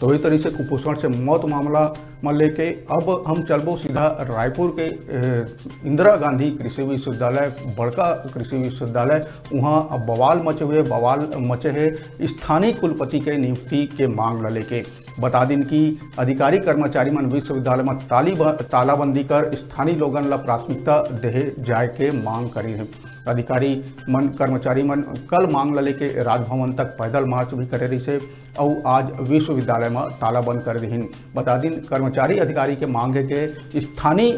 तो वही तरीके से कुपोषण से मौत मामला में लेके अब हम चलबो सीधा रायपुर के इंदिरा गांधी कृषि विश्वविद्यालय, बड़का कृषि विश्वविद्यालय, वहाँ अब बवाल मचे है स्थानीय कुलपति के नियुक्ति के मांग ल लेके। बता दिन कि अधिकारी कर्मचारी मन विश्वविद्यालय में तालाबंदी कर स्थानीय लोगन ला प्राथमिकता देहे जाए के मांग करी है। अधिकारी मन कर्मचारी मन कल मांग ल लेके राजभवन तक पैदल मार्च भी करे रही से और आज विश्वविद्यालय में तालाबंद कर दीन। बता दिन कर्मचारी अधिकारी के मांग है कि स्थानीय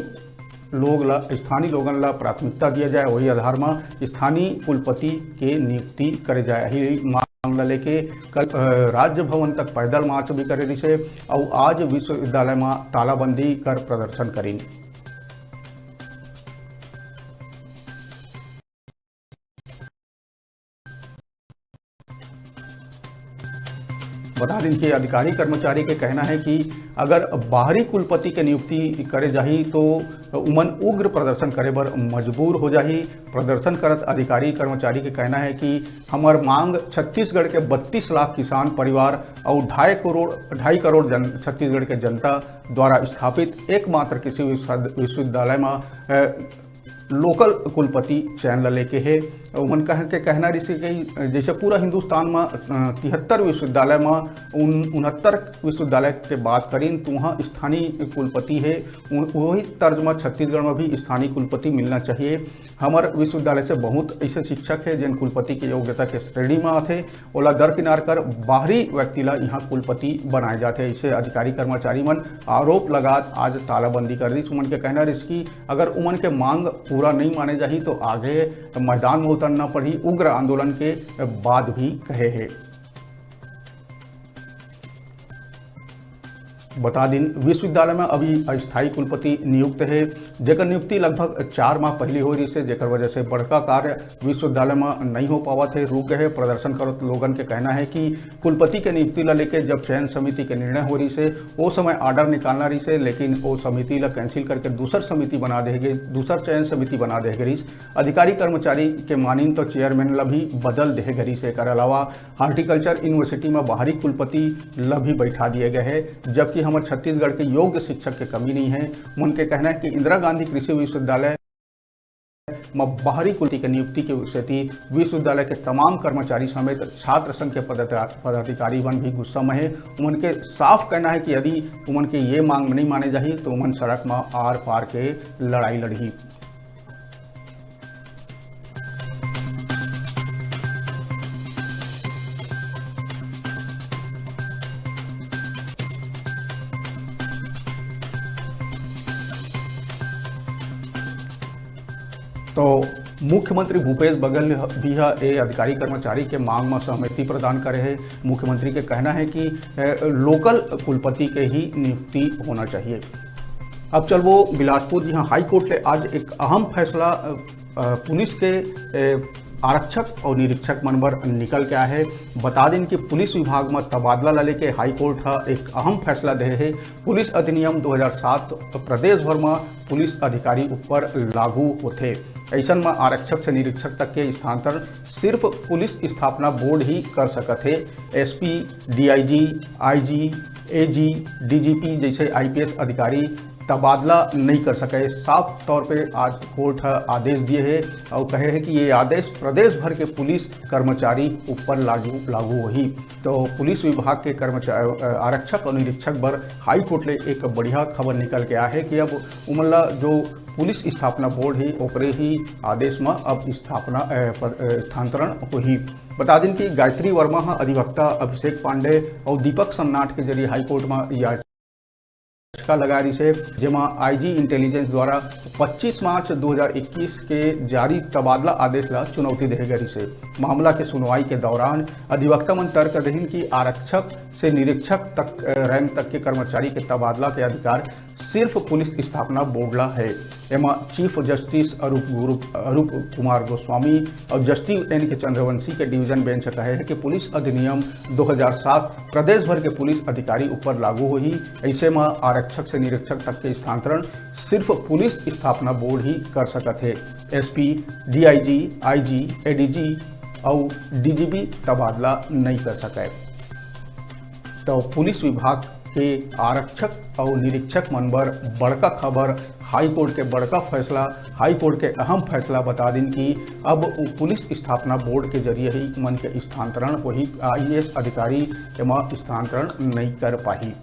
लोगन ला प्राथमिकता दिया जाए, वही आधार में स्थानीय कुलपति के नियुक्ति करे जाए। यही मांग ल लेके कल राज्य भवन तक पैदल मार्च भी करे रही से और आज विश्वविद्यालय में तालाबंदी कर प्रदर्शन करी। बता दें कि अधिकारी कर्मचारी के कहना है कि अगर बाहरी कुलपति के नियुक्ति करे जाही तो उमन उग्र प्रदर्शन करे बर मजबूर हो जाही। प्रदर्शन करत अधिकारी कर्मचारी के कहना है कि हमार मांग छत्तीसगढ़ के 32 लाख किसान परिवार और 2.5 करोड़ छत्तीसगढ़ के जनता द्वारा स्थापित एकमात्र कृषि विश्वविद्यालय में लोकल कुलपति चयन लेके है। उमन के कहना रही कि जैसे पूरा हिंदुस्तान में 73 विश्वविद्यालय में 69 विश्वविद्यालय के बात करें तो वहाँ स्थानीय कुलपति है, वही तर्ज में छत्तीसगढ़ में भी स्थानीय कुलपति मिलना चाहिए। हमारे विश्वविद्यालय से बहुत ऐसे शिक्षक है जिन कुलपति की योग्यता के श्रेणी में आते ओला दरकिनार कर बाहरी व्यक्ति ला यहाँ कुलपति बनाए जाते। ऐसे अधिकारी कर्मचारी मन आरोप लगा आज तालाबंदी कर दी। उमन के कहना रही कि अगर उमन के मांग पूरा नहीं माने जाही तो आगे मैदान में उतरना पड़ी, उग्र आंदोलन के बाद भी कहे है। बता दिन विश्वविद्यालय में अभी अस्थायी कुलपति नियुक्त है, जेकर नियुक्ति लगभग 4 माह पहले हो रही है, जेकर वजह से बड़का कार्य विश्वविद्यालय में नहीं हो पावा थे, रुक गए। प्रदर्शन करत लोगन के कहना है कि कुलपति के नियुक्ति ला लेके जब चयन समिति के निर्णय हो रही से वो समय ऑर्डर निकालना रही से, लेकिन वो समिति ला कैंसिल करके दूसर चयन समिति बना दे गई। अधिकारी कर्मचारी के मानिन तो चेयरमैन ला भी बदल दे गई से। एकर अलावा हार्टिकल्चर यूनिवर्सिटी में बाहरी कुलपति ला भी बैठा दिए गए हैं, जबकि हमारे छत्तीसगढ़ के योग्य शिक्षक की कमी नहीं है। उनके कहना है कि इंदिरा गांधी कृषि विश्वविद्यालय में बाहरी कुलपति की नियुक्ति के स्थिति विश्वविद्यालय के तमाम कर्मचारी समेत छात्र संघ के पदाधिकारी वन भी गुस्सा में है। उनके साफ कहना है कि यदि उमन के ये मांग नहीं माने जाही तो उमन सड़क में आर पार के लड़ाई लड़ी। तो मुख्यमंत्री भूपेश बघेल भी ये अधिकारी कर्मचारी के मांग में सहमति प्रदान करे है। मुख्यमंत्री के कहना है कि लोकल कुलपति के ही नियुक्ति होना चाहिए। अब चल वो बिलासपुर, जी हाँ, हाई कोर्ट ने आज एक अहम फैसला पुलिस के आरक्षक और निरीक्षक मन पर निकल के आया है। बता दें कि पुलिस विभाग में तबादला ला लेके हाई कोर्ट एक अहम फैसला दे है। पुलिस अधिनियम 2007 प्रदेश भर में पुलिस अधिकारी ऊपर लागू होते। ऐसा में आरक्षक से निरीक्षक तक के स्थानांतरण सिर्फ पुलिस स्थापना बोर्ड ही कर सकते है। एसपी, डीआईजी, आईजी, एजी, डीजीपी जैसे आईपीएस अधिकारी तबादला नहीं कर सके। साफ तौर पे आज कोर्ट आदेश दिए है और कहे है कि ये आदेश प्रदेश भर के पुलिस कर्मचारी ऊपर लागू होही। तो पुलिस विभाग के कर्मचारी आरक्षक और निरीक्षक पर हाई कोर्ट ने एक बढ़िया खबर निकल के आया है कि अब उमला जो पुलिस स्थापना बोर्ड है ओकरे ही आदेश में अब स्थानांतरण होही। बता दें कि गायत्री वर्मा अधिवक्ता अभिषेक पांडे और दीपक सम्नाट के जरिए हाईकोर्ट में याचिका लगा रही है, जेमा आईजी इंटेलिजेंस द्वारा 25 मार्च 2021 के जारी तबादला आदेश ला चुनौती दे गई से। मामला के सुनवाई के दौरान अधिवक्ता मन तर्क दहीन कि आरक्षक से निरीक्षक तक रैंक तक के कर्मचारी के तबादला के अधिकार सिर्फ पुलिस स्थापना बोर्ड ला है। एमा चीफ जस्टिस अरूप कुमार गोस्वामी और जस्टिस एन के चंद्रवंशी के डिवीजन बेंच कहे है कि पुलिस अधिनियम 2007 प्रदेश भर के पुलिस अधिकारी ऊपर लागू हुई। ऐसे में आरक्षक से निरीक्षक तक के स्थानांतरण सिर्फ पुलिस स्थापना बोर्ड ही कर सकते है। एसपी, डीआईजी, आईजी, एडीजी और डीजीपी तबादला नहीं कर सके। तो पुलिस विभाग के आरक्षक और निरीक्षक मन बर बड़का खबर, हाई कोर्ट के बड़का फैसला, हाई कोर्ट के अहम फैसला बता दिन कि अब पुलिस स्थापना बोर्ड के जरिए ही मन के स्थानांतरण वही IAS अधिकारी एवं स्थानांतरण नहीं कर पाही।